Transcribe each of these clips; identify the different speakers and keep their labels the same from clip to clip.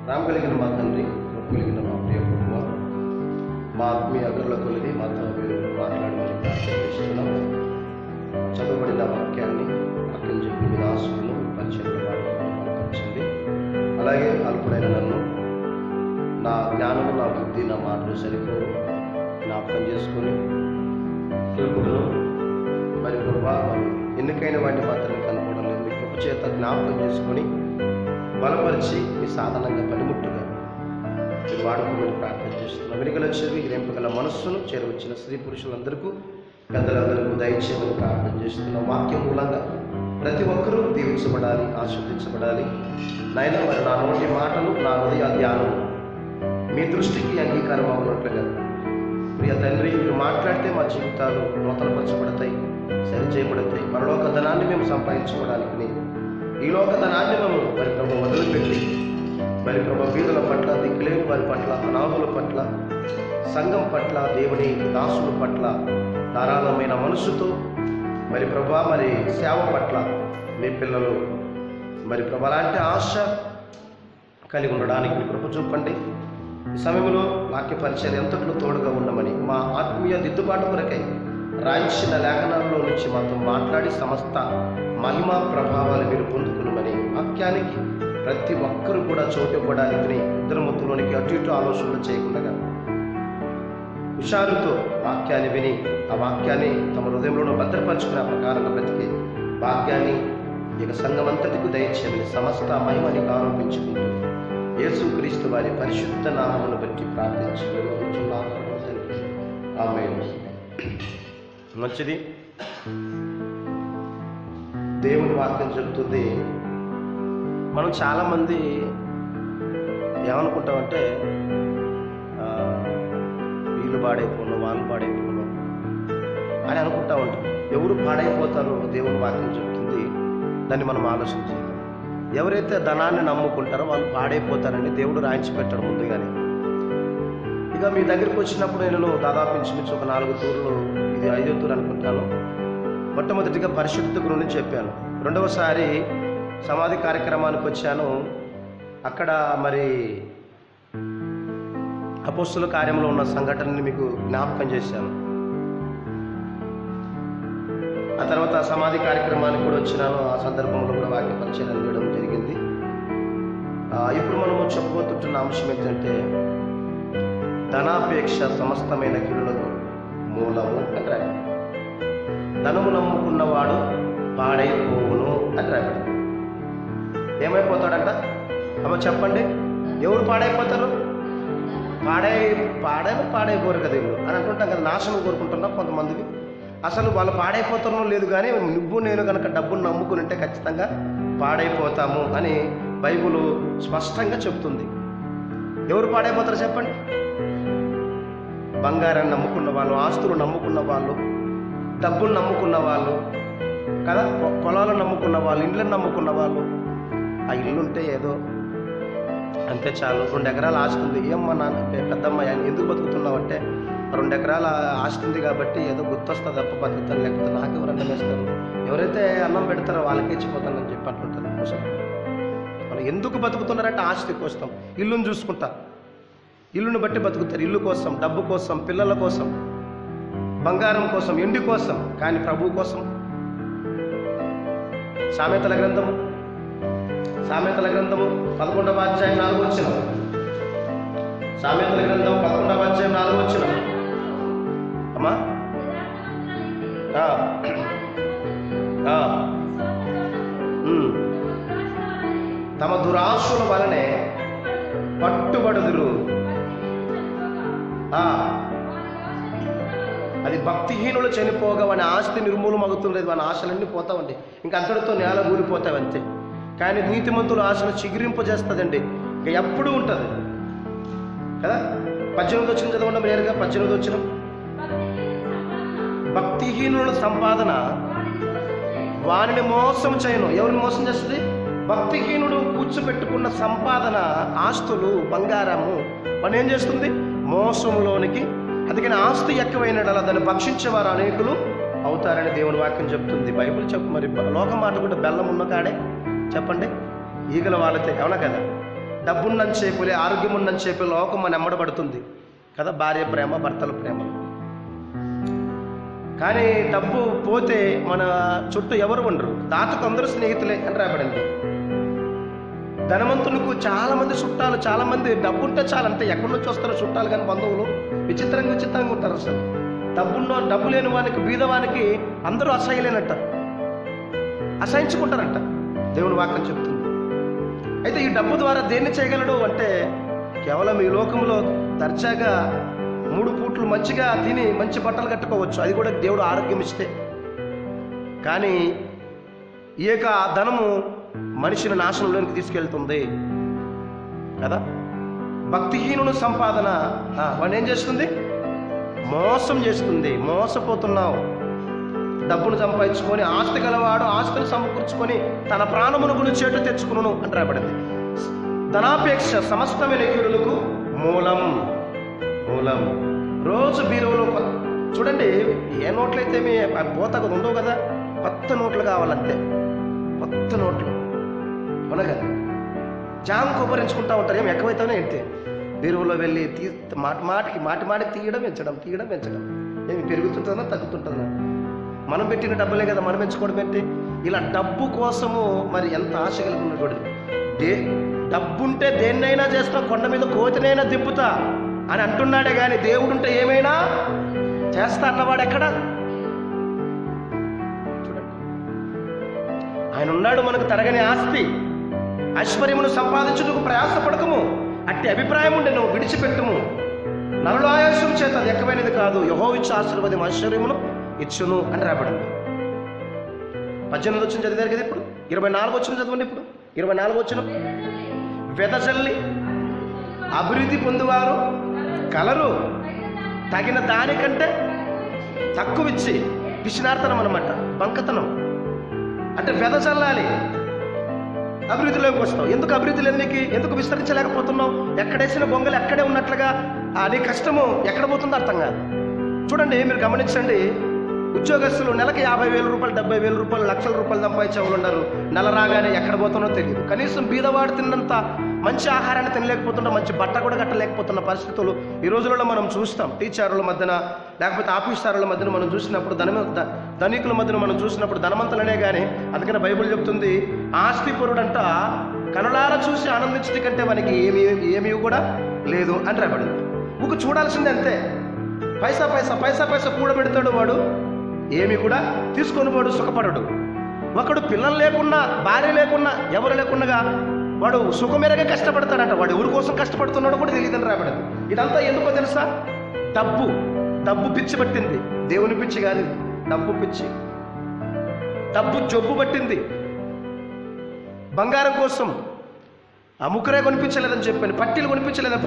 Speaker 1: రామ కలిగిన మా తండ్రి, కలిగిన మా ప్రియ ప్రభువా, మా ఆత్మీయ అగ్రుల కొలిది మాతో మీరు మాట్లాడమని ప్రార్థిస్తున్నాం. చదువుబడిన వాక్యాన్ని అక్కడి చెప్పి మీ దాసులను పరిచయం బలపరచండి. అలాగే అల్పుడైన నన్ను, నా జ్ఞానము, నా బుద్ధి, నా మాటలు సరిపోవు జ్ఞాపకం చేసుకొని తెలుపును. మరి ప్రభా, మరి ఎన్నికైన వాటిని మాత్రం కనుకోవడం లేదు. మీ కృప చేత జ్ఞాపకం చేసుకొని బలపరిచి మీ సాధనంగా పనిముట్టుగా మీరు వాడుకోమని ప్రార్థన చేస్తున్నాం. వెనుకల చెవి ఎంపికల మనస్సును చేరవచ్చిన స్త్రీ పురుషులందరికీ, పెద్దలందరికీ దయచేయమని ప్రార్థన చేస్తున్నాం. వాక్యం మూలంగా ప్రతి ఒక్కరూ దీవించబడాలి, ఆశీర్వదించబడాలి. నాయన, మరి నా నోటి మాటలు, నా హృదయ ధ్యానం మీ దృష్టికి అంగీకారం అవునట్లుగా ప్రియ తండ్రి, మీరు మాట్లాడితే మా జీవితాలు నూతనపరచబడతాయి, సరిచేయబడతాయి. పరలోక ధనాన్ని మేము సంపాదించుకోవడానికి ఈ లోక ధనాన్ని మేము మరి ప్రభు మొదలుపెట్టి మరి ప్రభు వీధుల పట్ల, దిక్కులేని వారి పట్ల, అనాథుల పట్ల, సంఘం పట్ల, దేవుని దాసుల పట్ల ధారాళమైన మనసుతో మరి ప్రభా, మరి సేవ పట్ల మీ పిల్లలు మరి ప్రభు అలాంటి ఆశ కలిగి ఉండడానికి మీ కృప చూపండి. ఈ సమయంలో వాక్య పరిచయం ఎంతట్లో తోడుగా ఉండమని, మా ఆత్మీయ దిద్దుబాటు కొరకై రాయించిన లేఖనాల్లో నుంచి మాతో మాట్లాడి సమస్త మహిమ ప్రభావాలు మీరు పొందుకునమని, వాక్యానికి ప్రతి ఒక్కరూ కూడా చోటివ్వడానికి ఇద్దరు ముద్దులోనికి అటు ఇటు ఆలోచనలు చేయకుండా హుషారుతో వాక్యాన్ని విని ఆ వాక్యాన్ని తమ హృదయంలో భద్రపరుచుకునే ప్రకారంగా బ్రతికి వాక్యాన్ని ఇక సంఘం అంతటికి దయచేయమని సమస్త మహిమనికి ఆరోపించుకుంటూ యేసుక్రీస్తు వారి పరిశుద్ధ నామమును బట్టి ప్రార్థించి ఆమేన్. మంచిది. దేవుని వాక్యం చెబుతుంది. మనం చాలామంది ఏమనుకుంటామంటే, వీళ్ళు పాడైపోను, వాళ్ళు పాడైపోను అని అనుకుంటా ఉంటాం. ఎవరు పాడైపోతారో దేవుని వాక్యం చెబుతుంది. దాన్ని మనం ఆలోచించాలి. ఎవరైతే ధనాన్ని నమ్ముకుంటారో వాళ్ళు పాడైపోతారని దేవుడు రాయించి పెట్టడం ముందుగానే. ఇక మీ దగ్గరికి వచ్చినప్పుడు నేను దాదాపు ఇంచుమించు ఒక 4 తూర్లు, ఇది 5వ తూరు అనుకుంటాను. మొట్టమొదటిగా పరిశుద్ధత గురించి చెప్పాను. రెండవసారి సమాధి కార్యక్రమానికి వచ్చాను. అక్కడ మరి అపోస్తుల కార్యంలో ఉన్న సంఘటనని మీకు జ్ఞాపకం చేశాను. ఆ తర్వాత సమాధి కార్యక్రమానికి కూడా వచ్చినాను. ఆ సందర్భంలో కూడా వాక్య పరిచయం చేయడం జరిగింది. ఇప్పుడు మనము చెప్పబోతుంటున్న అంశం ఏంటంటే, ధనాపేక్ష సమస్తమైన కీడులకు మూలము అని రాయి. ధనము నమ్ముకున్నవాడు పాడైపోవును అని రాయి. ఏమైపోతాడంట? అమ్మ చెప్పండి, ఎవరు పాడైపోతారు? పాడైపోరు కదా వీళ్ళు అని అంటుంటాం కదా. నాశనం కోరుకుంటున్నాం కొంతమందికి. అసలు వాళ్ళు పాడైపోతారో లేదు, కానీ నువ్వు నేను కనుక డబ్బును నమ్ముకుని ఉంటే ఖచ్చితంగా పాడైపోతాము అని బైబిల్ స్పష్టంగా చెప్తుంది. ఎవరు పాడైపోతారు చెప్పండి? బంగారాన్ని నమ్ముకున్న వాళ్ళు, ఆస్తులు నమ్ముకున్న వాళ్ళు, డబ్బులు నమ్ముకున్న వాళ్ళు కదా, పొలాలను నమ్ముకున్న వాళ్ళు, ఇండ్లను నమ్ముకున్న వాళ్ళు. ఆ ఇల్లుంటే ఏదో అంతే చాలు, 2 ఎకరాల ఆస్తి ఉంది. ఏమ్మా నాన్న పెద్దమ్మ ఎందుకు బతుకుతున్నావు అంటే, 2 ఎకరాల ఆస్తి ఉంది కాబట్టి ఏదో గుర్తొస్తుంది తప్ప బతుకుతాను, లేకపోతే నాకెవరు అన్నం వేస్తారు, ఎవరైతే అన్నం పెడతారో వాళ్ళకే ఇచ్చిపోతానని చెప్పి అంటుంటారు. వాళ్ళు ఎందుకు బతుకుతున్నారంటే ఆస్తి కోసం, ఇల్లును చూసుకుంటా, ఇల్లును బట్టి బతుకుతారు. ఇల్లు కోసం, డబ్బు కోసం, పిల్లల కోసం, బంగారం కోసం, ఎండి కోసం, కానీ ప్రభు కోసం. సామెతల గ్రంథము 11వ అధ్యాయం 4వ వచనం. సామెతల గ్రంథం 11వ అధ్యాయం 4వ వచనం. అమ్మా తమ దురాశల వలనే పట్టుబడుదురు. అది భక్తిహీనులు చనిపోగా వాని ఆస్తి నిర్మూలమవుతుండేది. వాని ఆశలన్నీ పోతావండి, ఇంకా అంతటితో నేల ఊరిపోతావు అంతే. కానీ నీతిమంతుల ఆశను చిగురింపజేస్తుందండి, ఇంకా ఎప్పుడూ ఉంటుంది కదా. 18వ వచనం చదవండి నేరుగా. 18వ వచనం. భక్తిహీనుల సంపాదన వారిని మోసం చేయను. ఎవరిని మోసం చేస్తుంది? భక్తిహీనుడు కూర్చోబెట్టుకున్న సంపాదన, ఆస్తులు, బంగారము వాడిని ఏం చేస్తుంది? మోసంలోనికి. అందుకని ఆస్తి ఎక్కువైనట్ల దాన్ని భక్షించేవారు అనేకులు అవుతారని దేవుని వాక్యం చెప్తుంది. బైబిల్ చెప్పు. మరి లోక మాట కూడా బెల్లం ఉన్న కాడే చెప్పండి, ఈగల వాళ్ళతే, అవునా కదా. డబ్బున్నంతసేపులే, ఆరోగ్యం ఉన్నంతసేపు లోకం మన ఎమ్మడబడుతుంది కదా, భార్య ప్రేమ, భర్తల ప్రేమ. కానీ డబ్బు పోతే మన చుట్టూ ఎవరు ఉండరు, దాతకు అందరూ స్నేహితులే అని రాబడింది. ధనవంతులకు చాలామంది చుట్టాలు, చాలామంది డబ్బు ఉంటే చాలంటే ఎక్కడి నుంచి వస్తారో చుట్టాలు కానీ బంధువులు విచిత్రంగా ఉంటారు. అసలు డబ్బు లేని వానికి, బీదవానికి అందరూ అసహ్యలేనట్ట, అసహించుకుంటారంట. దేవుని వాక్యం చెప్తుంది. అయితే ఈ డబ్బు ద్వారా దేన్ని చేయగలడు అంటే కేవలం ఈ లోకంలో దర్జాగా 3 పూట్లు మంచిగా తిని మంచి బట్టలు కట్టుకోవచ్చు, అది కూడా దేవుడు ఆరోగ్యం ఇస్తే. కానీ ఈ యొక్క ధనము మనిషిని నాశనంలోనికి తీసుకెళ్తుంది కదా. భక్తిహీనుని సంపాదన వాడిని ఏం చేస్తుంది? మోసం చేస్తుంది. మోసపోతున్నావు. డబ్బును సంపాదించుకొని, ఆస్తి గలవాడు ఆస్తులు సమకూర్చుకొని తన ప్రాణమును గురి చేటు తెచ్చుకును అని రాబడింది. ధనాపేక్ష సమస్తమైన కీడులకు మూలం. రోజు బీరువులో చూడండి, ఏ నోట్లయితే మీ పోతకు ఉండవు కదా, కొత్త నోట్లు కావాలంతే, కొత్త నోట్లు. అవునా కదా? జామ్ కొబ్బరించుకుంటా ఉంటారు, ఏమి ఎక్కువైతేనే ఏంటి, బీరువులో వెళ్ళి మాటికి తీయడం పెంచడం ఏమి పెరుగుతుంటుందా తగ్గుతుంటుందా? మనం పెట్టిన డబ్బులే కదా మనం పెంచుకోవడం ఏంటి? ఇలా డబ్బు కోసము మరి ఎంత ఆశ కలిగి ఉన్నటువంటి డబ్బుంటే దేన్నైనా చేస్తా, కొండ మీద కోతినైనా దింపుతా అని అంటున్నాడే కానీ దేవుడుంటే ఏమైనా చేస్తా అన్నవాడు ఎక్కడ? చూడండి, ఆయన ఉన్నాడు మనకు తరగని ఆస్తి. ఐశ్వర్యమును సంపాదించుటకు ప్రయాసపడకము, అట్టి అభిప్రాయం ఉండే నువ్వు విడిచిపెట్టుము. నరుల ఆయాసం చేత అది ఎక్కువైనది కాదు, యెహోవా ఇచ్చు ఆశీర్వాదం ఐశ్వర్యమును ఇచ్చును అని రాబడింది. 18 వచ్చిన చదివారు కదా, ఇప్పుడు 24 వచ్చిన చదవండి. ఇప్పుడు 24 వచ్చిన, వెదజల్లి అభివృద్ధి పొందువారు కలరు, తగిన దానికంటే తక్కువ ఇచ్చి, పిచ్చినార్తనం అన్నమాట, బంకతనం. అంటే వెదజల్లాలి, అభివృద్ధిలోకి వస్తావు. ఎందుకు అభివృద్ధి లేదు నీకు? ఎందుకు విస్తరించలేకపోతున్నావు? ఎక్కడేసిన బొంగలు ఎక్కడే ఉన్నట్లుగా నీ కష్టము ఎక్కడ పోతుందో అర్థం కాదు. చూడండి, మీరు గమనించండి, ఉద్యోగస్తులు నెలకి 50,000 రూపాయలు, 70,000 రూపాయలు, లక్షల రూపాయలు సంపాదించే వాళ్ళు ఉన్నారు. నెల రాగానే ఎక్కడ పోతున్నో తెలియదు. కనీసం బీదవాడు తిన్నంత మంచి ఆహారాన్ని తినలేకపోతున్నా, మంచి బట్ట కూడా కట్టలేకపోతున్న పరిస్థితులు ఈ రోజులలో మనం చూస్తాం. టీచర్ల మధ్యన, లేకపోతే ఆఫీసర్ల మధ్యన మనం చూసినప్పుడు, ధనికుల మధ్యన మనం చూసినప్పుడు ధనవంతులనే కానీ. అందుకని బైబిల్ చెప్తుంది, ఆస్తిపరుడంట కనులారా చూసి ఆనందించడం కంటే మనకి ఏమీ కూడా లేదు అని రాబడింది. చూడాల్సిందే అంతే. పైసా కూడబెడతాడు వాడు, ఏమి కూడా తీసుకొని వాడు సుఖపడడు. ఒకడు పిల్లలు లేకున్నా, భార్య లేకున్నా, ఎవరు లేకున్నా వాడు సుఖమేరగా కష్టపడతాడంట. వాడు ఎవరి కోసం కష్టపడుతున్నాడో కూడా తెలియదని రాబడింది. ఇదంతా ఎందుకో తెలుసా? డబ్బు పిచ్చి పట్టింది. దేవుని పిచ్చి కాదు, డబ్బు పిచ్చి. డబ్బు జబ్బు పట్టింది. బంగారం కోసం ఆ ముక్కరే కొనిపించలేదని చెప్పాను, పట్టీలు కొనిపించలేదని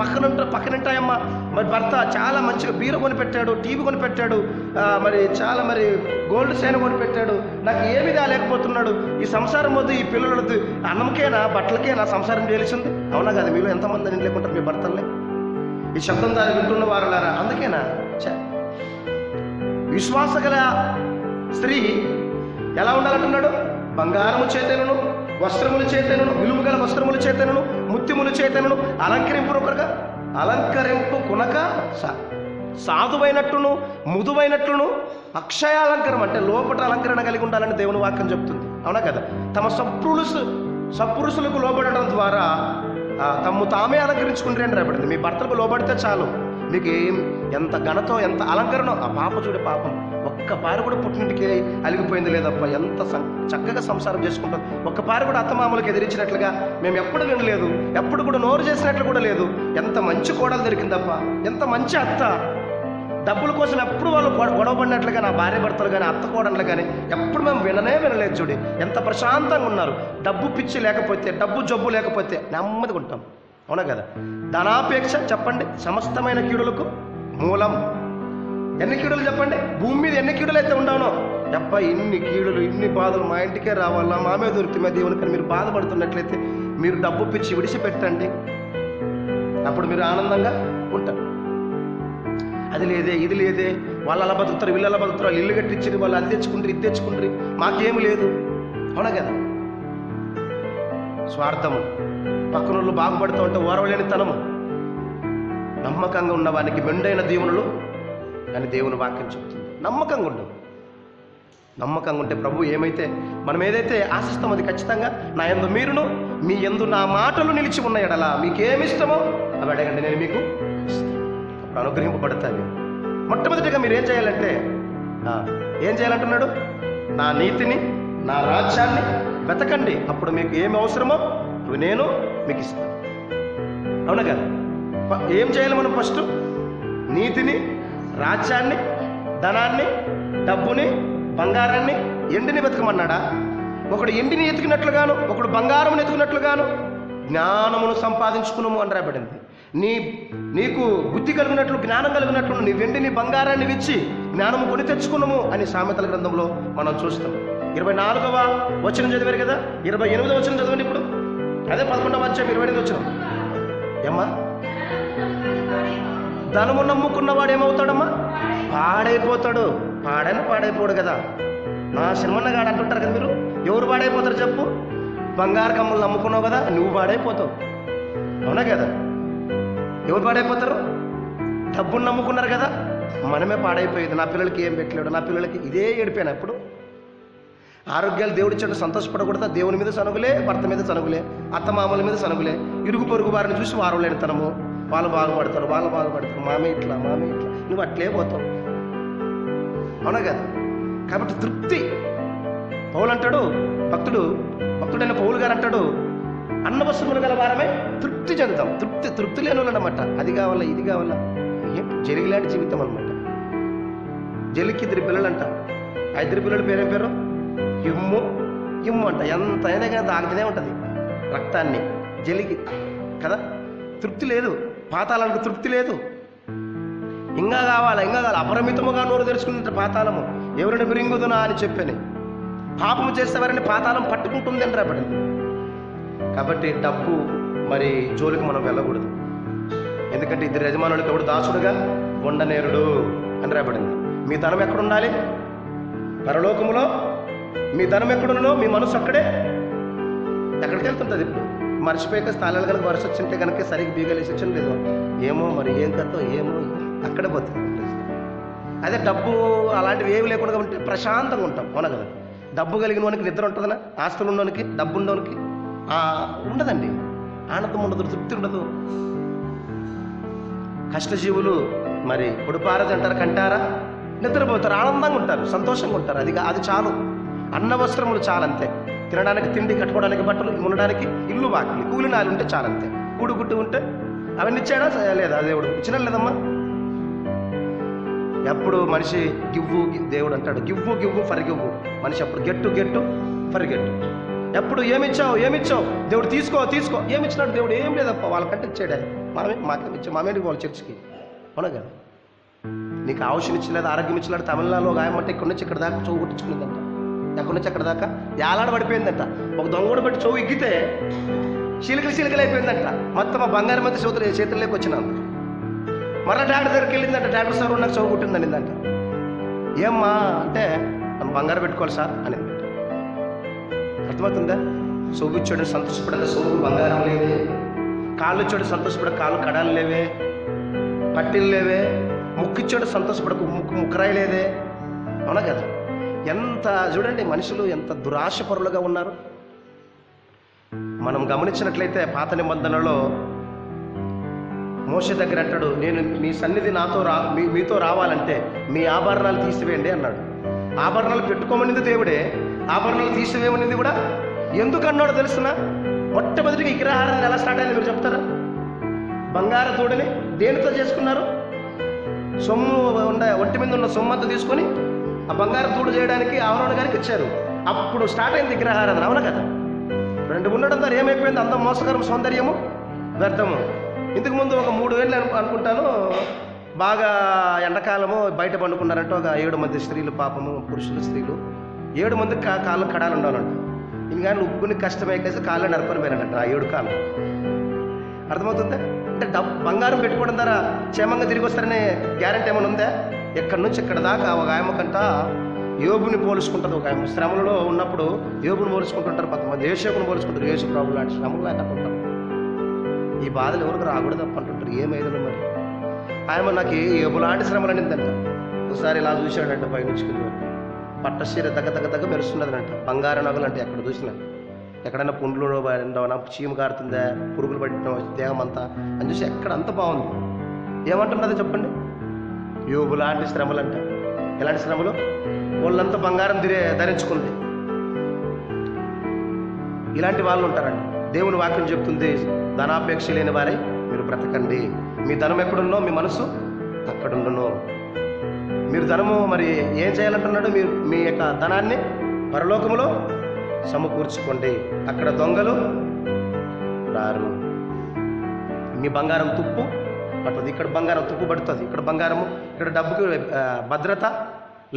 Speaker 1: పక్కనంటాయమ్మ. మరి భర్త చాలా మంచిగా బీర కొనిపెట్టాడు, టీవీ కొనిపెట్టాడు, మరి చాలా మరి గోల్డ్ చైన్ కొనిపెట్టాడు, నాకు ఏమి లేకపోతున్నాడు. ఈ సంసారం వద్దు, ఈ పిల్లలతో అన్నంకేనా బట్టలకేనా సంసారం చేయాల్సింది? అవునా కదా? మీలో ఎంతమంది అని లేకుంటారు మీ భర్తల్ని? ఈ శబ్దం దాన్ని వింటున్న వారులారా, అందుకేనా విశ్వాస గల స్త్రీ ఎలా ఉండాలంటున్నాడు? బంగారము చేతను, వస్త్రములు చేతను, విలువ గల వస్త్రములు చేతను, ముత్యములు చేతను, అలంకరింపు కొనక సాధువైనట్టును ముదువైనట్లును అక్షయాలంకరం, అంటే లోపట అలంకరణ కలిగి ఉండాలని దేవుని వాక్యం చెప్తుంది. అవునా కదా? తమ సత్పురుషులకు లోబడడం ద్వారా తమ్ము తామే అలంకరించుకుంటారు అని రాబడింది. మీ భర్తలకు లోబడితే చాలు, మీకు ఎంత ఘనతో ఎంత అలంకరణ. ఆ పాప చూడే పాపం, ఒక్క పారు కూడా పుట్టింటికి అలిగిపోయింది లేదప్ప, ఎంత చక్కగా సంసారం చేసుకుంటాం. ఒక్క పారు కూడా అత్తమామలకు ఎదిరించినట్లుగా మేము ఎప్పుడు వినలేదు, ఎప్పుడు కూడా నోరు చేసినట్లు కూడా లేదు. ఎంత మంచి కోడలు దొరికిందప్ప, ఎంత మంచి అత్త. డబ్బుల కోసం ఎప్పుడు వాళ్ళు గొడవపడినట్లుగా నా భార్య భర్తలు కానీ, అత్త కోడళ్ళు కానీ ఎప్పుడు మేము వినలేదు. చూడి ఎంత ప్రశాంతంగా ఉన్నారు. డబ్బు పిచ్చి లేకపోతే, డబ్బు జబ్బు లేకపోతే నెమ్మదిగా ఉంటాం. అవునా కదా? ధనాపేక్ష చెప్పండి సమస్తమైన కీడులకు మూలం. ఎన్ని కీడులు చెప్పండి? భూమి మీద ఎన్ని కీడులు అయితే ఉండవునో, ఇన్ని కీడులు, ఇన్ని బాధలు మా ఇంటికే రావాలా, మామే దొరుకుతామే దేవుని కానీ మీరు బాధపడుతున్నట్లయితే మీరు డబ్బు పిచ్చి విడిచిపెట్టండి. అప్పుడు మీరు ఆనందంగా ఉంటారు. అది లేదే, ఇది లేదే, వాళ్ళు అలా బతుకుతారు, వీళ్ళు అలా బతుకుతారు, వాళ్ళు ఇల్లు కట్టించారు, వాళ్ళు అది తెచ్చుకుంటారు, ఇది తెచ్చుకుంటారు, మాకేమి లేదు. అవునా కదా? స్వార్థము, పక్కనోళ్ళు బాగుపడుతూ ఉంటే ఓరవలేని తనము, నమ్మకంగా ఉన్నవానికి మెండైన దీవెనలు అని దేవుని వాక్యం చెప్తుంది. నమ్మకంగా ఉండవు. నమ్మకంగా ఉంటే ప్రభు ఏమైతే మనం ఏదైతే ఆశిస్తామో అది ఖచ్చితంగా నా యందు మీరును మీ యందు నా మాటలు నిలిచి ఉన్న ఎడల మీకేమిష్టమో అవి అడగండి, నేను మీకు ఇస్తాను. అప్పుడు అనుగ్రహింపబడతాను. మొట్టమొదటిగా మీరు ఏం చేయాలంటే ఏం చేయాలంటున్నాడు? నా నీతిని, నా రాజ్యాన్ని వెతకండి, అప్పుడు మీకు ఏమి అవసరమో అవి నేను మీకు ఇస్తాను. అవునా కదా? ఏం చేయాలి మనం? ఫస్ట్ నీతిని, రాజ్యాన్ని, ధనాన్ని, డబ్బుని, బంగారాన్ని, ఎండిని వెతకమన్నాడా? ఒకడు ఎండిని ఎతికినట్లుగాను, ఒకడు బంగారమును ఎతికినట్లుగాను జ్ఞానమును సంపాదించుకున్నాము అని రాబడింది. నీకు బుద్ధి కలిగినట్లు, జ్ఞానం కలిగినట్లు నీ వెండిని, బంగారాన్ని ఇచ్చి జ్ఞానము కొని తెచ్చుకున్నాము అని సామెతల గ్రంథంలో మనం చూస్తాం. 24వ వచనం చదివారు కదా, 28వ వచనం చదవండి ఇప్పుడు. అదే 11వ అధ్యాయం 28వ వచనం. ఏమ్మా? ధనము నమ్ముకున్నవాడు ఏమవుతాడమ్మా? పాడైపోతాడు. పాడైపోడు కదా. నా సినిమన్నగాడు అంటుంటారు కదా మీరు. ఎవరు పాడైపోతారు చెప్పు? బంగారు కమ్మలు నమ్ముకున్నావు కదా, నువ్వు పాడైపోతావు. అవునా కదా? ఎవరు పాడైపోతారు? డబ్బును నమ్ముకున్నారు కదా, మనమే పాడైపోయేది. నా పిల్లలకి ఏం పెట్టలేడు, నా పిల్లలకి ఇదే ఏడిపోయాను. అప్పుడు ఆరోగ్యాలు దేవుడిచ్చాడు, సంతోషపడకూడదా? దేవుని మీద సనుగులే, భర్త మీద సనుగులే, అత్తమామల మీద సనుగులే, ఇరుగు పొరుగు వారిని చూసి వారం లేనితనము. వాళ్ళు బాగుపడతారు. మామే ఇట్లా. నువ్వు అట్లే పోతావు. అవునా కదా? కాబట్టి తృప్తి. పౌలు అంటాడు, భక్తుడైన పౌలు గారు అంటాడు, అన్న వస్తువులు గల వారమే తృప్తి చెందుతాం. తృప్తి లేని వాళ్ళు అనమాట. అది కావాలా, ఇది కావాలా, ఏం జరిగిలాంటి జీవితం అనమాట. జలికి 2 పిల్లలు అంట. ఆ 2 పిల్లల పేరేం పేరు? ఇమ్ము అంట. ఎంత అయినా కానీ తాగుతూనే ఉంటుంది రక్తాన్ని. జలికి కదా, తృప్తి లేదు. పాతాళానికి తృప్తి లేదు. ఇంకా కావాలి. అపరిమితముగా నోరు తెరుచుకుంటే పాతాళము ఎవరిని బిరింగుదునా అని చెప్పని, పాపము చేసేవారిని పాతాళం పట్టుకుంటుంది అని రాబడింది. కాబట్టి డబ్బు మరి జోలికి మనం వెళ్ళకూడదు. ఎందుకంటే 2 యజమానులకి ఎవడు దాసుడుగా ఉండనేరుడు అని రాబడింది. మీ ధనం ఎక్కడుండాలి? పరలోకములో. మీ ధనం ఎక్కడున్నో మీ మనసు అక్కడే. ఎక్కడికి వెళ్తుంటుంది? ఇప్పుడు మర్చిపోయాక స్థలాలు కనుక వరుస వచ్చింటే కనుక సరిగ్గా బీగలేసి వచ్చిన లేదు, ఏమో మరి ఏం కథో ఏమో, అక్కడే పోతుంది. అదే డబ్బు అలాంటివి ఏమి లేకుండా ఉంటే ప్రశాంతంగా ఉంటాం. అవునా కదా? డబ్బు కలిగిన వానికి నిద్ర ఉంటుందనా? ఆస్తులు ఉన్నవానికి, డబ్బు ఉన్నవానికి ఉండదండి. ఆనందం ఉండదు, తృప్తి ఉండదు. కష్టజీవులు మరి పొడిపారది అంటారు, కంటారా, నిద్రపోతారు, ఆనందంగా ఉంటారు, సంతోషంగా ఉంటారు. అది చాలు. అన్న వస్త్రములు చాలంతే. తినడానికి తిండి, కట్టుకోవడానికి బట్టలు, ఉండడానికి ఇల్లు, వాకిలి, కూలినాలు ఉంటే చాలంతే. కూడుగుట్టు ఉంటే అవన్నీ ఇచ్చాడా లేదా? దేవుడు ఇచ్చినా లేదమ్మా. ఎప్పుడు మనిషి దేవుడు అంటాడు గివ్వు ఫర్గివ్వు. మనిషి అప్పుడు గెట్టు ఫర్గెట్టు. ఎప్పుడు ఏమిచ్చావు దేవుడు తీసుకో. ఏమిచ్చినాడు దేవుడు? ఏం లేదప్ప, వాళ్ళకంటే ఇచ్చాడే. మామేంటికి వాళ్ళ చర్చికి. అవునా కదా? నీకు ఆవుషం ఇచ్చలేదు, ఆరోగ్యం ఇచ్చలేదు. తమిళనాడులో గాయమంటే ఇక్కడ నుంచి ఇక్కడ దాకా చెవు కొట్టించుకునేదంట. ఎక్కడి నుంచి అక్కడ దాకా ఏలాడ పడిపోయిందంట. ఒక దొంగడు పెట్టి చెవు ఎగ్గితే చిలికలు అయిపోయిందంట. మొత్తం ఆ బంగారం మధ్య చేతుల్లోకి వచ్చినాను. మరలా డాక్టర్ దగ్గరికి వెళ్ళిందంట. డాక్టర్ సార్ నాకు చెవు కుట్టిందనిందంట. ఏమ్మా అంటే, మనం బంగారం పెట్టుకోవాలి సార్ అనేది. అర్థమవుతుందా? చెవు ఇచ్చాడు సంతోషపడగా చెవు బంగారం లేవే. కాళ్ళు ఇచ్చాడు సంతోషపడ కాళ్ళు కడాలు లేవే, పట్టీలు లేవే. ముక్కు ఇచ్చాడు సంతోషపడకు ముక్కరాయి లేదే. అవునా కదా? ఎంత చూడండి, మనుషులు ఎంత దురాశపరులుగా ఉన్నారు. మనం గమనించినట్లయితే పాత నిబంధనలో మోషే దగ్గర అంటాడు, నేను మీ సన్నిధి మీతో రావాలంటే మీ ఆభరణాలు తీసివేయండి అన్నాడు. ఆభరణాలు పెట్టుకోమనింది దేవుడే, ఆభరణాలు తీసివేయమనింది కూడా. ఎందుకు అన్నాడు తెలుసునా? మొట్టమొదటిగా విగ్రహారాధన ఎలా స్టార్ట్ అయింది మీరు చెప్తారా? బంగారు తోడని దేనితో చేసుకున్నారు? సొమ్ము ఒంటి మీద ఉన్న సొమ్ము అంతా తీసుకొని ఆ బంగారు తోడు చేయడానికి ఆవరణ గారికి ఇచ్చారు. అప్పుడు స్టార్ట్ అయింది విగ్రహారాధన. అవునా కదా? 2 ఉండడం ద్వారా ఏమైపోయింది? అందం, మోసకరం, సౌందర్యము వ్యర్థము. ఇంతకు ముందు ఒక 3 ఏళ్ళు అనుకుంటాను, బాగా ఎండాకాలము బయట పండుకున్నారంటే ఒక 7 మంది స్త్రీలు, పాపము పురుషులు, స్త్రీలు 7 మంది కాళ్ళు కడాలు ఉండాలంట. ఇంకా ఉప్పుని కష్టమైకేసి కాళ్ళు నరుకొని పోయినాడంట ఆ 7 కాళ్ళు. అర్థమవుతుందా? అంటే బంగారం పెట్టుకోవడం ద్వారా క్షేమంగా తిరిగి వస్తారనే గ్యారెంటీ ఏమైనా ఉందా? ఎక్కడి నుంచి ఇక్కడ దాకా ఒక ఆయమ్మకంట యోబుని పోల్చుకుంటుంది ఒక ఆమె. శ్రమలలో ఉన్నప్పుడు యోబుని పోల్చుకుంటుంటారు కొంతమంది, యేషోకుని పోల్చుకుంటారు, యేసు ప్రభు లాంటి శ్రమలు లేక ఉంటారు. ఈ బాధలు ఎవరికి రాకూడదు తప్ప అంటుంటారు. ఏమైంది మరి ఆయన నాకు యోబు లాంటి శ్రమలు అనిందంట. ఒకసారి ఇలా చూశాడంట పైనుంచి పట్టశీర దగ్గ మెరుస్తున్నదంట. బంగారు నగలు అంటే ఎక్కడ చూసినా, ఎక్కడైనా పుండ్లు ఉండవనా, చీము కారుతుందా, పురుగులు పట్టిన దేహం అంతా అని చూసి ఎక్కడ అంత బాగుంది. ఏమంటున్నదో చెప్పండి? యోబు లాంటి శ్రమలు అంట. ఎలాంటి శ్రమలు? వాళ్ళంతా బంగారం ధరించుకుంది. ఇలాంటి వాళ్ళు ఉంటారండి. దేవుని వాక్యం చెప్తుంది, ధనాపేక్ష లేని వారే మీరు బ్రతకండి. మీ ధనం ఎక్కడున్నో మీ మనసు అక్కడుండును. మీరు ధనము మరి ఏం చేయాలంటున్నాడు? మీరు మీ యొక్క ధనాన్ని పరలోకములో సమకూర్చుకోండి, అక్కడ దొంగలు రారు. మీ బంగారం తుప్పు పడుతుంది, ఇక్కడ బంగారం తుప్పు పడుతుంది, ఇక్కడ బంగారము, ఇక్కడ డబ్బుకి భద్రత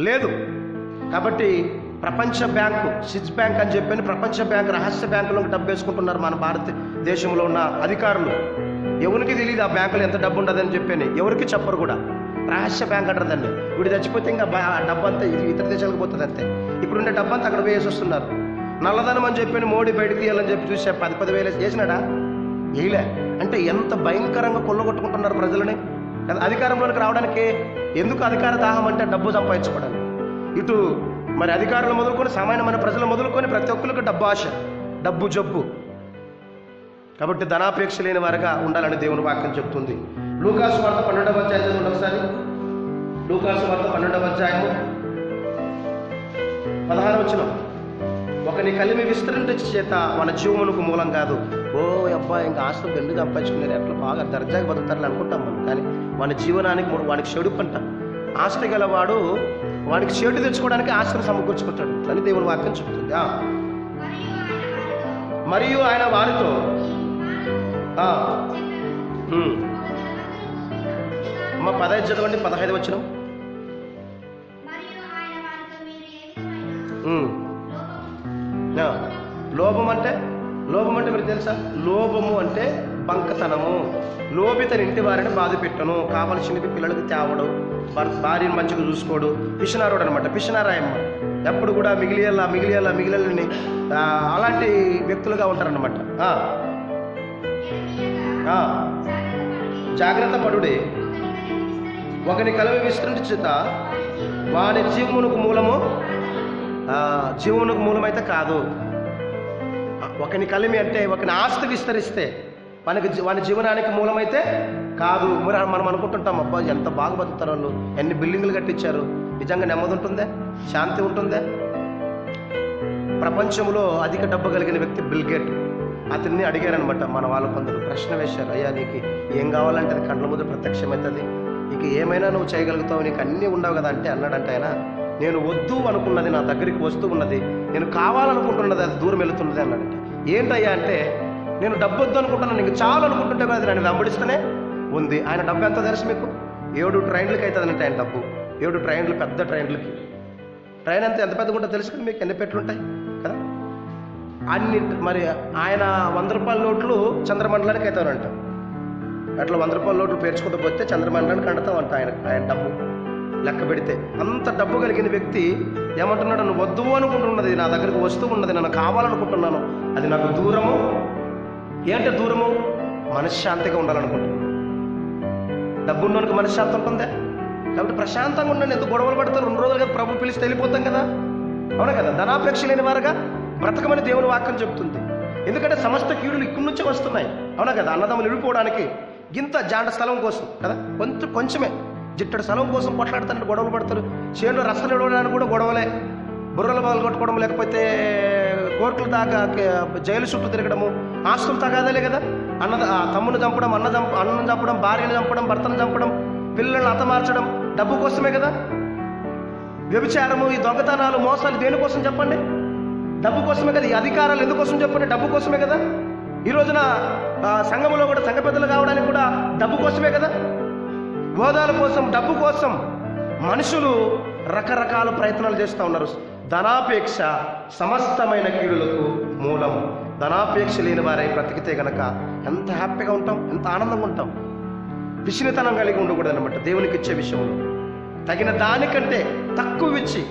Speaker 1: లేదు. కాబట్టి ప్రపంచ బ్యాంకు, స్విస్ బ్యాంక్ అని చెప్పని ప్రపంచ బ్యాంక్, రహస్య బ్యాంకులో డబ్బు వేసుకుంటున్నారు మన భారతదేశంలో ఉన్న అధికారులు. ఎవరికి తెలియదు ఆ బ్యాంకులో ఎంత డబ్బు ఉండదని చెప్పని, ఎవరికి చెప్పరు కూడా. రహస్య బ్యాంక్ అంటారు దాన్ని. వీడు చచ్చిపోతే ఇంకా డబ్బు అంతా ఇతర దేశాలకు పోతుంది అంతే. ఇప్పుడుండే డబ్బు అంతా అక్కడ వేసి వస్తున్నారు. నల్లధనం అని చెప్పి మోడీ బయటకు తీయాలని చెప్పి చూసా 10,000 చేసినాడా? వేయలే. అంటే ఎంత భయంకరంగా కొల్లగొట్టుకుంటున్నారు ప్రజలని. అధికారంలోకి రావడానికి ఎందుకు అధికార దాహం అంటే డబ్బు సంపాదించుకోవడానికి. ఇటు మరి అధికారులు మొదలుకొని సామాన్యమైన ప్రజలు మొదలుకొని ప్రతి ఒక్కరికి డబ్బు ఆశ, డబ్బు జబ్బు. కాబట్టి ధనాపేక్ష లేని వారిగా ఉండాలని దేవుని వాక్యం చెప్తుంది. లూకాసు వార్త 12వ అధ్యాయం చదవండి ఒకసారి. లూకాసు వార్త 12వ అధ్యాయము 16వ వచనం. ఒకని కలిమి విస్తరించే చేత మన జీవమునకు మూలం కాదు. ఓ అబ్బాయి ఇంకా ఆస్తులు ఎందుకు సంపాదించుకున్నారు, ఎట్లా బాగా దర్జాగా బతుకుతారని అనుకుంటాం మనం. కానీ వాని జీవనానికి వాడికి చెడు పంట. ఆస్తి గలవాడు వాడికి చెడు తెచ్చుకోవడానికి ఆస్తిని సమకూర్చుకుంటాడు అని దేవుని వాక్యం చెప్తుంది. మరియు ఆయన వారితో అమ్మ 15 చదవండి, 15 వచనం. లోభం అంటే మీరు తెలుసా? లోభము అంటే బంకతనము. లోబితని ఇంటి వారిని బాధ పెట్టను, కావలసినవి పిల్లలకి తేవడు, భార్యను మంచిగా చూసుకోడు. పిషనారోడు అనమాట, పిషనారాయమ్మ. ఎప్పుడు కూడా మిగిలియల్ని అలాంటి వ్యక్తులుగా ఉంటారన్నమాట. జాగ్రత్త పడుడే ఒకని కలిమి విస్తరించుట వాని జీవమునకు మూలమైతే కాదు. ఒకని కలిమి అంటే ఒకని ఆస్తి విస్తరిస్తే వాని జీవనానికి మూలమైతే కాదు. మనం అనుకుంటుంటాం, అబ్బా ఎంత బాగా బతుకుతారు వాళ్ళు, ఎన్ని బిల్డింగ్లు కట్టించారు, నిజంగా నెమ్మది ఉంటుందే, శాంతి ఉంటుందే? ప్రపంచంలో అధిక డబ్బు కలిగిన వ్యక్తి బిల్ గేట్. అతన్ని అడిగారనమాట మన వాళ్ళు, కొందరు ప్రశ్న వేశారు, అయ్యా నీకు ఏం కావాలంటే అది కండ్ల ముందు ప్రత్యక్షమవుతుంది, నీకు ఏమైనా నువ్వు చేయగలుగుతావు, నీకు అన్నీ ఉండవు కదా అంటే అన్నాడంటే ఆయన, నేను వద్దు అనుకున్నది నా దగ్గరికి వస్తూ ఉన్నది, నేను కావాలనుకుంటున్నది అది దూరం వెళుతున్నది అన్నాడంట. ఏంటయ్యా అంటే, నేను డబ్బు వద్దు అనుకుంటున్నాను, నీకు చాలు అనుకుంటుంటే కదా నన్ను వెంబడిస్తూనే ఉంది. ఆయన డబ్బు ఎంత తెలుసు మీకు? 7 ట్రైన్లకి అవుతుందంటే ఆయన డబ్బు. 7 ట్రైన్లు, పెద్ద ట్రైన్లకి. ట్రైన్ అంతా ఎంత పెద్దగా ఉంటుందో తెలుసు కదా మీకు, ఎన్ని పెట్లు ఉంటాయి కదా. అన్ని మరి ఆయన 100 రూపాయల నోట్లు చంద్రమండలానికి అవుతానంట. అట్లా 100 రూపాయల నోట్లు పేర్చుకుంటూ పోతే చంద్రమండలానికి అంటుతామంట ఆయన డబ్బు లెక్క పెడితే. అంత డబ్బు కలిగిన వ్యక్తి ఏమంటున్నాడు, నువ్వు వద్దు అనుకుంటున్నది నా దగ్గరికి వస్తూ ఉన్నది, నన్ను కావాలనుకుంటున్నాను, అది నాకు దూరము. ఏంటంటే దూరము? మనశ్శాంతిగా ఉండాలనుకుంటున్నాను. డబ్బున్నోనికి మనశ్శాంతి ఉంటుందే. కాబట్టి ప్రశాంతంగా ఉండండి. ఎందుకు గొడవలు పడతారు? 2 రోజులు కదా ప్రభు పిలిస్తే వెళ్ళిపోతాం కదా, అవునా కదా? ధనాపేక్ష లేని వారుగా బ్రతకమని దేవుని వాక్యం చెప్తుంది. ఎందుకంటే సమస్త కీడులు ఇక్కడి నుంచే వస్తున్నాయి, అవునా కదా? అన్నదమ్ములు విడిపోవడానికి గింత జాండ స్థలం కోసం కదా, కొంచెమే జిట్టడి స్థలం కోసం కొట్లాడుతారంటే గొడవలు పడతారు. చేనులో రసం ఇవ్వడానికి కూడా గొడవలే, బుర్రల బాలు కొట్టుకోవడం, లేకపోతే కోర్టుల దాకా జైలు చుట్టూ తిరగడము, ఆస్తులు తగాదలే కదా. తమ్ముని చంపడం, అన్నం చంపడం, భార్యను చంపడం, భర్తను చంపడం, పిల్లలను హతమార్చడం డబ్బు కోసమే కదా. వ్యభిచారము, ఈ దొంగతనాలు, మోసాలు దేనికోసం చెప్పండి? డబ్బు కోసమే కదా. ఈ అధికారాలు ఎందుకోసం చెప్పండి? డబ్బు కోసమే కదా. ఈ రోజున సంఘంలో కూడా సంఘ పెద్దలు కావడానికి కూడా డబ్బు కోసమే కదా. హోదాల కోసం, డబ్బు కోసం మనుషులు రకరకాల ప్రయత్నాలు చేస్తూ ఉన్నారు. ధనాపేక్ష సమస్తమైన కీడులకు మూలం. ధనాపేక్ష లేని వారై బ్రతికితే గనక ఎంత హ్యాపీగా ఉంటాం, ఎంత ఆనందంగా ఉంటాం. పిసినితనం కలిగి ఉండకూడదు అనమాట. దేవునికి ఇచ్చే విషయంలో తగిన దానికంటే తక్కువ ఇచ్చి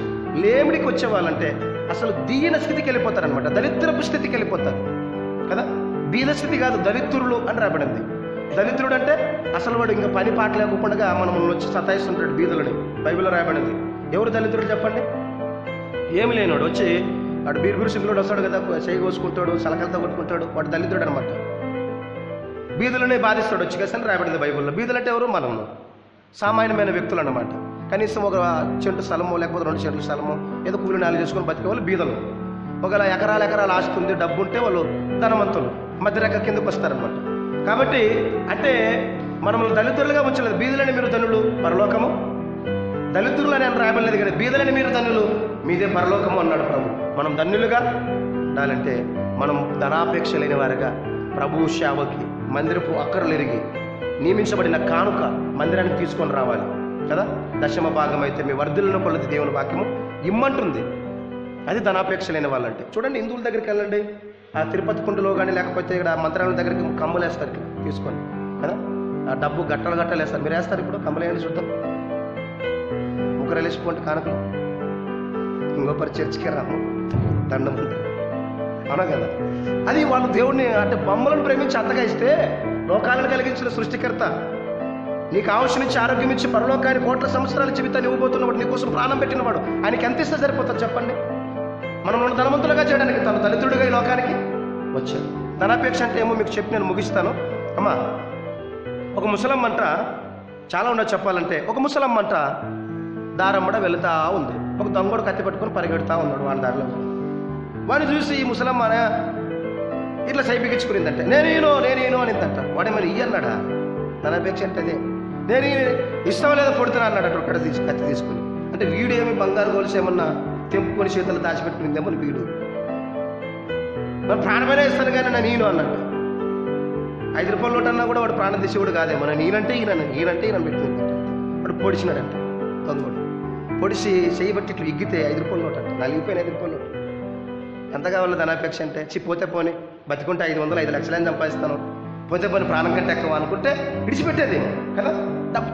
Speaker 1: లేమిడికి వచ్చేవాళ్ళంటే అసలు దీన స్థితికి వెళ్ళిపోతారనమాట, దరిద్రపు స్థితికి వెళ్ళిపోతారు కదా. దీన స్థితి కాదు, దరిద్రులు అని రాబడింది. దరిద్రుడు అంటే అసలు వాడు ఇంకా పని పాట లేకుండా మనం వచ్చి సతాయిస్తుంటాడు బీదలని బైబిల్లో రాయబడింది. ఎవరు దరిద్రుడు చెప్పండి? ఏమి లేనివాడు వచ్చి వాడు బీరుగురు సింగులోడు వస్తాడు కదా, చేయి కోసుకుంటాడు, సలకలతో కొట్టుకుంటాడు, వాడు దరిద్రుడు అనమాట. బీదులనే బాధిస్తాడు వచ్చి కదా అని రాయబడింది బైబిల్లో. బీదులు అంటే ఎవరు? మనము సామాన్యమైన వ్యక్తులు అన్నమాట. కనీసం ఒక చెంటు స్థలమో లేకపోతే 2 చెంట్ల స్థలమో ఏదో కూలి నాలుగు చేసుకొని బతికే వాళ్ళు బీదలు. ఒకవేళ ఎకరాలు ఆస్తి ఉంది, డబ్బు ఉంటే వాళ్ళు ధనవంతులు, మధ్యరేఖ కిందకు వస్తారనమాట. కాబట్టి అంటే మనల్ని దళితులుగా ఉంచలేదు. బీదులని మీరు ధనులు పరలోకము, దళితులు అని రాయబడలేదు కదా, బీదలని మీరు ధనులు మీదే పరలోకము అన్నాడు ప్రభు. మనం ధన్యులుగా ఉండాలంటే మనం ధనాపేక్ష లేని వారుగా ప్రభు సేవకి మందిరపు అక్కర్లు ఎరిగి నియమించబడిన కానుక మందిరానికి తీసుకొని రావాలి కదా. దశమ భాగం అయితే మీ వర్ధులను కొలది దేవుని వాక్యము ఇమ్మంటుంది. అది ధనాపేక్ష లేని వాళ్ళంటే. చూడండి, హిందువుల దగ్గరికి వెళ్ళండి, ఆ తిరుపతి కుండలో కానీ లేకపోతే ఇక్కడ మంత్రాల దగ్గరికి కమ్ములు వేస్తారు ఇట్లా తీసుకొని కదా. ఆ డబ్బు గట్టలు వేస్తారు. మీరు వేస్తారు ఇప్పుడు కమ్మలు వేయండి చూద్దాం. ముగ్గురు వెళ్ళేసిపోండి కానుకలు. ఇంకొకరి చర్చికి రాము, దండం ఉంటుంది అవునా కదా. అది వాళ్ళు దేవుడిని అంటే బొమ్మలను ప్రేమించి అంతగా ఇస్తే లోకాలను కలిగించిన సృష్టికర్త నీకు ఆయుష్ నుంచి ఆరోగ్యం ఇచ్చి పరలోకాన్ని కోట్ల సంవత్సరాల జీవితాన్ని ఇవ్వబోతున్నవాడు, నీకోసం ప్రాణం పెట్టినవాడు, ఆయనకి ఎంత ఇస్తే సరిపోతుంది చెప్పండి? మనం ధనవంతులుగా చేయడానికి తను దళితుడిగా ఈ లోకానికి వచ్చాడు. ధనాపేక్ష అంటే ఏమో మీకు చెప్పి నేను ముగిస్తాను. అమ్మా, ఒక ముసలమ్మంట, చాలా ఉండదు చెప్పాలంటే, ఒక ముసలమ్మంట దారమ్మడ వెళుతా ఉంది. ఒక దొంగడు కత్తి పట్టుకొని పరిగెడుతూ ఉన్నాడు వాడి దారిలో. వాడిని చూసి ఈ ముసలమ్మ ఇట్లా సైపికిచ్చుకునిందంటే నేను అనిందంట. వాడే మరి అన్నాడా? ధనాపేక్ష అంటే అదే. నేను ఇష్టం లేదా పొడుతున్నా అన్నాడు ఒక్కడ కత్తి తీసుకుని. అంటే వీడు ఏమి బంగారు గొలుసు ఏమన్నా తెంపుకొని చేతులు దాచిపెట్టుకునిందేమో వీడు. మరి ప్రాణమైనా ఇస్తాను కానీ నేను అన్నట్టు. 5 రూపాయల నోటు అన్నా కూడా వాడు ప్రాణం తీసేవాడు కాదేమో. ఈయనంటే ఈయన పెట్టుకుంది. వాడు పొడిచినాడంట. తొందరడు పొడిచి చేయబట్టి ఇట్లా ఇగ్గితే 5 రూపాయల నోటు అంట. నలిగిపోయిన 5 రూపాయల నోటు. ఎంత కావాలో ధనాపేక్ష అంటే పోతే పోనీ బతికుంటే 500-5 లక్షలని సంపాదిస్తాను, పోతే పోనీ ప్రాణం కంటే ఎక్కువ అనుకుంటే విడిచిపెట్టేది కదా.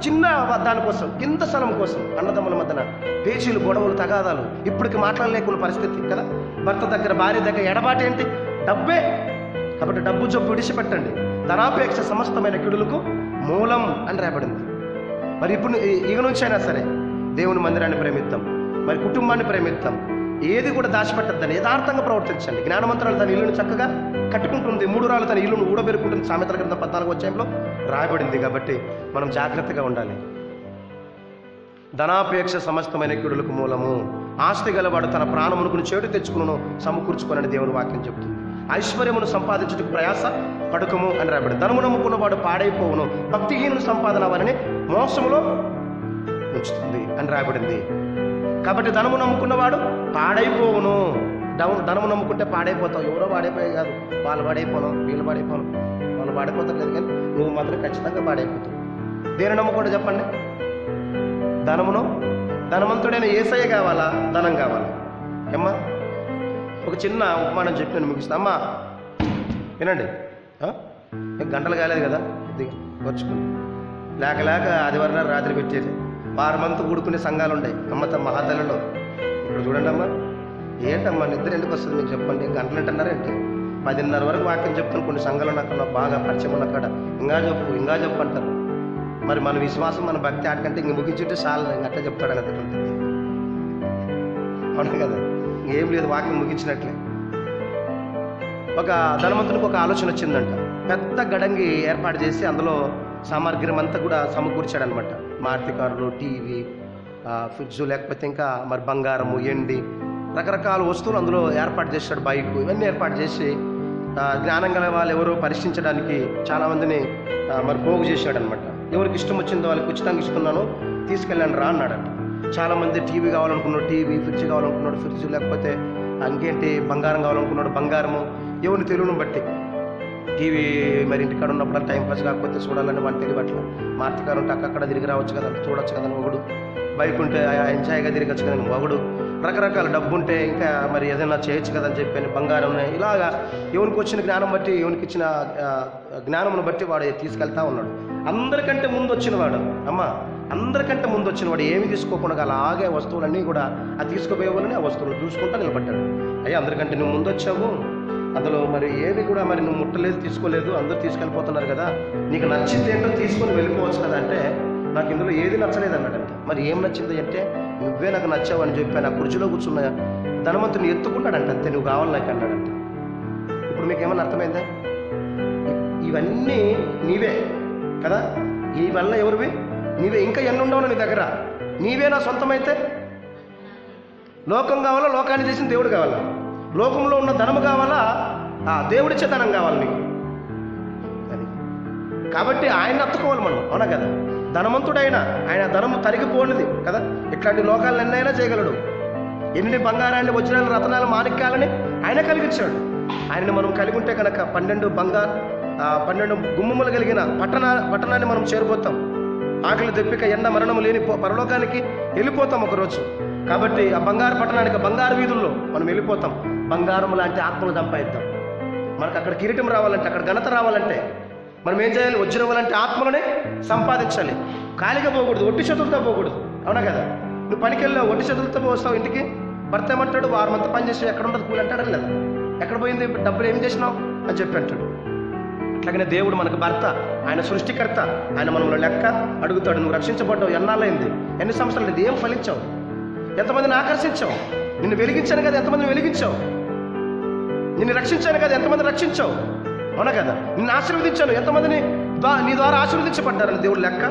Speaker 1: చిన్న దానికోసం, కింద స్థలం కోసం అన్నదమ్ముల మధ్యన పేచీలు, గొడవలు, తగాదాలు, ఇప్పటికి మాట్లాడలేకున్న పరిస్థితి కదా. భర్త దగ్గర, భార్య దగ్గర ఎడబాటు ఏంటి? డబ్బే. కాబట్టి డబ్బు జబ్బు విడిచిపెట్టండి. ధనాపేక్ష సమస్తమైన కీడులకు మూలం అని రాబడింది. మరి ఇప్పుడు ఇక నుంచి అయినా సరే దేవుని మందిరాన్ని ప్రేమిద్దాం, మరి కుటుంబాన్ని ప్రేమిద్దాం. ఏది కూడా దాచిపెట్టద్దని యథార్థంగా ప్రవర్తించండి. జ్ఞానవంతురాలు తన ఇల్లును చక్కగా కట్టుకుంటుంది, 3 రాళ్ళు తన ఇల్లును ఊడబెరుకుంటుంది. సామెతల గ్రంథం 14వ అధ్యాయంలో రాయబడింది. కాబట్టి మనం జాగ్రత్తగా ఉండాలి. ధనాపేక్ష సమస్తమైన కీడులకు మూలము. ఆస్తి గలవాడు తన ప్రాణమునుకుని చేటు తెచ్చుకును సమకూర్చుకోనని దేవుని వాక్యం చెబుతుంది. ఐశ్వర్యమును సంపాదించుటకు ప్రయాస పడుకము అని రాబడింది. ధనము నమ్ముకున్నవాడు పాడైపోవును, భక్తిహీనుని సంపాదన వారిని మోసములో ఉంచుతుంది అని రాబడింది. కాబట్టి ధనము నమ్ముకున్నవాడు పాడైపోవును. ధనము నమ్ముకుంటే పాడైపోతావు. ఎవరో పాడైపోయాయి కాదు, వాళ్ళు పాడైపోను, వీళ్ళు పాడైపోను, వాళ్ళు పాడైపోతారు లేదు, కానీ నువ్వు మాత్రం ఖచ్చితంగా పాడైపోతావు. దేని నమ్ముకుంటే చెప్పండి? ధనవంతుడైన యేసయ్య కావాలా, ధనం కావాలా? ఏమ్మా, ఒక చిన్న ఉపమానం చెప్పి నేను ముగిస్తా. అమ్మా వినండి, మీకు గంటలు కాలేదు కదా, కొద్దిగా వచ్చుకుని లేక ఆదివారం రాత్రి పెట్టేది. వారమంతా కూడుకునే సంఘాలు ఉన్నాయి మహాతల్లిలో. ఇప్పుడు చూడండి అమ్మా, ఏంటమ్మా నిద్ర ఎందుకు వస్తుంది మీకు చెప్పండి? గంటలు అంటున్నారేంటి? 10:30 వరకు వాక్యం చెప్తాను. కొన్ని సంఘాలు నాకు బాగా పరిచయం ఉన్న కాడ ఇంకా చెప్పు అంటారు. మరి మన విశ్వాసం, మన భక్తి ఆటకంటే ఇంక ముగించుంటే చాలు, అట్లా చెప్తాడు అన్నట్టు ఉంటుంది. అవును కదా, ఏం లేదు, వాక్యం ముగించినట్లే. ఒక ధనవంతునికి ఒక ఆలోచన వచ్చిందంట. పెద్ద గడంగి ఏర్పాటు చేసి అందులో సామగ్రి అంతా కూడా సమకూర్చాడనమాట. మారుతి కార్లు, టీవీ, ఫ్రిడ్జ్, లేకపోతే ఇంకా మరి బంగారము, ఎండి, రకరకాల వస్తువులు అందులో ఏర్పాటు చేశాడు. బైక్, ఇవన్నీ ఏర్పాటు చేసి జ్ఞానం గల వాళ్ళు ఎవరో పరీక్షించడానికి చాలామందిని మరి పోగు చేశాడు అనమాట. ఎవరికి ఇష్టం వచ్చిందో వాళ్ళకి ఉచితంగా ఇస్తున్నాను, తీసుకెళ్ళండి రా అన్నాడట. చాలామంది టీవీ కావాలనుకున్నాడు టీవీ, ఫ్రిడ్జ్ కావాలనుకున్నాడు ఫ్రిడ్జ్, లేకపోతే ఇంకేంటి బంగారం కావాలనుకున్నాడు బంగారము. ఎవరిని తెలుగును బట్టి టీవీ మరి ఇంటికాడ ఉన్నప్పుడు టైంపాస్ కాకపోతే చూడాలని వాళ్ళు తెలియట్ల. మార్తికారు ఉంటే అక్కడ తిరిగి రావచ్చు కదా, చూడొచ్చు కదా ఒకడు. బైక్ ఉంటే ఎంజాయ్గా తిరగచ్చు కదా ఒకడు. రకరకాల డబ్బు ఉంటే ఇంకా మరి ఏదైనా చేయొచ్చు కదని చెప్పి బంగారం ఇలాగా ఎవరికి వచ్చిన జ్ఞానం బట్టి ఎవరికి ఇచ్చిన జ్ఞానమును బట్టి వాడు తీసుకెళ్తా ఉన్నాడు. అందరికంటే ముందు వచ్చినవాడు అందరికంటే ముందు వచ్చినవాడు ఏమి తీసుకోకుండా అలాగే వస్తువులన్నీ కూడా అది తీసుకుపోయేవాళ్ళని ఆ వస్తువులు చూసుకుంటా నిలబడ్డాడు. అయ్యా అందరికంటే నువ్వు ముందు వచ్చావు, అందులో మరి ఏది కూడా మరి నువ్వు ముట్టలేదు, తీసుకోలేదు, అందరూ తీసుకెళ్ళిపోతున్నారు కదా, నీకు నచ్చింది ఏంటో తీసుకొని వెళ్ళిపోవచ్చు కదా అంటే నాకు ఇందులో ఏది నచ్చలేదు అన్నాడంట. మరి ఏం నచ్చింది అంటే నువ్వే నాకు నచ్చావు అని చెప్పి నా కుర్చీలో కూర్చున్న ధనవంతుని ఎత్తుకున్నాడంట, అంతే నువ్వు కావాలి నాకు అన్నాడంట. ఇప్పుడు మీకు ఏమన్నా అర్థమైందా? ఇవన్నీ నీవే కదా, ఈ వల్ల ఎవరివి? నీవే. ఇంకా ఎన్ని ఉండవు నీ దగ్గర, నీవే నా సొంతమైతే లోకం కావాలా, లోకాన్ని చేసిన దేవుడు కావాలా, లోకంలో ఉన్న ధనము కావాలా, దేవుడిచ్చే ధనం కావాలి నీకు. అది కాబట్టి ఆయన అత్తుకోవాలి మనం, అవునా కదా? ధనవంతుడైనా ఆయన ధనము తరిగిపోనిది కదా, ఇట్లాంటి లోకాలను ఎన్నైనా చేయగలడు. ఎన్ని బంగారాన్ని, వజ్రాలు, రత్నాలు, మాణిక్యాలని ఆయన కలిగించాడు. ఆయనని మనం కలిగి ఉంటే కనుక 12 గుమ్మములు కలిగిన పట్టణాన్ని మనం చేరిపోతాం. ఆకలి దెప్పిక ఎండ మరణము లేని పరలోకానికి వెళ్ళిపోతాం ఒకరోజు. కాబట్టి ఆ బంగారు పట్టణానికి, బంగారు వీధుల్లో మనం వెళ్ళిపోతాం. బంగారం లాంటి ఆత్మలు సంపాదిద్దాం. మనకు అక్కడ కిరీటం రావాలంటే, అక్కడ ఘనత రావాలంటే మనం ఏం చేయాలి? వజ్రం లాంటి ఆత్మలనే సంపాదించాలి. ఖాళీగా పోకూడదు, ఒట్టి చేతులతో పోకూడదు, అవునా కదా? నువ్వు పనికి వెళ్ళావు, ఒట్టి చేతులతో పోస్తావు ఇంటికి, భర్త ఏమంటాడు? వారం అంతా పని చేసి ఎక్కడ ఉండదు కూలి అంటాడు లేదా? ఎక్కడ పోయింది డబ్బులు, ఏం చేసినావు అని చెప్పి అంటాడు. అట్లాగనే దేవుడు మనకు భర్త, ఆయన సృష్టికర్త, ఆయన మనల్ని లెక్క అడుగుతాడు. నువ్వు రక్షించబడ్డావు, ఎన్నాళ్ళైంది, ఎన్ని సంవత్సరాలు, ఇది ఏం ఫలించావు, ఎంతమందిని ఆకర్షించావు, నిన్ను వెలిగించాను కదా ఎంతమందిని వెలిగించావు, నిన్ను రక్షించాను కదా ఎంతమందిని రక్షించావు, అవునా కదా? నిన్ను ఆశీర్వదించాను, ఎంతమందిని నీ ద్వారా ఆశీర్వదించబడ్డారని దేవుడు లెక్క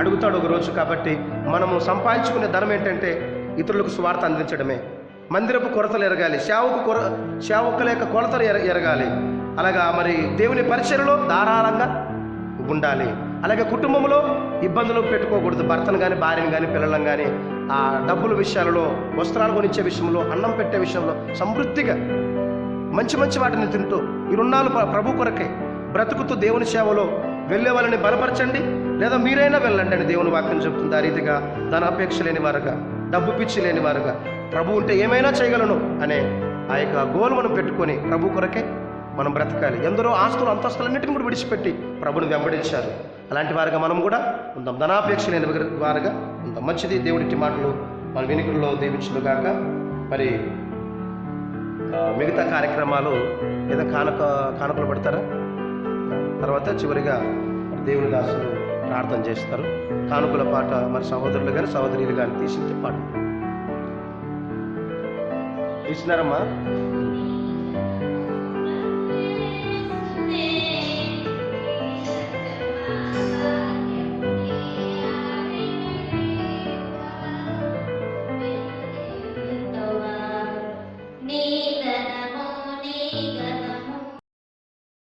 Speaker 1: అడుగుతాడు ఒక రోజు. కాబట్టి మనము సంపాదించుకునే ధనం ఏంటంటే ఇతరులకు సువార్త అందించడమే. మందిరపు కొరతలు ఎరగాలి, సేవకుల యొక్క కొరతలు ఎరగాలి. అలాగా మరి దేవుని పరిచర్యలో ధారాళంగా ఉండాలి. అలాగే కుటుంబంలో ఇబ్బందులు పెట్టుకోకూడదు. భర్తను కానీ, భార్యను కానీ, పిల్లలను కానీ ఆ డబ్బుల విషయాలలో, వస్త్రాలు కొనిచ్చే విషయంలో, అన్నం పెట్టే విషయంలో సమృద్ధిగా మంచి మంచి వాటిని తింటూ ఈ రుణాలు ప్రభు కొరకే బ్రతుకుతూ దేవుని సేవలో వెళ్ళే వాళ్ళని బలపరచండి. లేదా మీరైనా వెళ్ళండి అని దేవుని వాక్యం చెప్తుంది. ఆ రీతిగా ధనాపేక్ష లేని వారుగా, డబ్బు పిచ్చి లేని వారుగా, ప్రభు ఉంటే ఏమైనా చేయగలను అనే ఆ యొక్క గోల్ మనం పెట్టుకొని ప్రభు కొరకే మనం బ్రతకాలి. ఎందరో ఆస్తులు, అంతస్తులన్నిటిని కూడా విడిచిపెట్టి ప్రభుని వెంబడించారు. అలాంటి వారుగా మనం కూడా ఉందాం, ధనాపేక్ష లేని వారుగా ఉందాం. మంచిది, దేవుడి మాటలు మన వినికిడిలో దీవించునుగాక. మరి మిగతా కార్యక్రమాలు ఏదో కానుకలు పెడతారా? తర్వాత చివరిగా దేవుని దాసులు ప్రార్థన చేస్తారు. కానుకల పాట మరి సహోదరులు కానీ సహోదరులు కానీ తీసింటే పాట తీసినారమ్మా.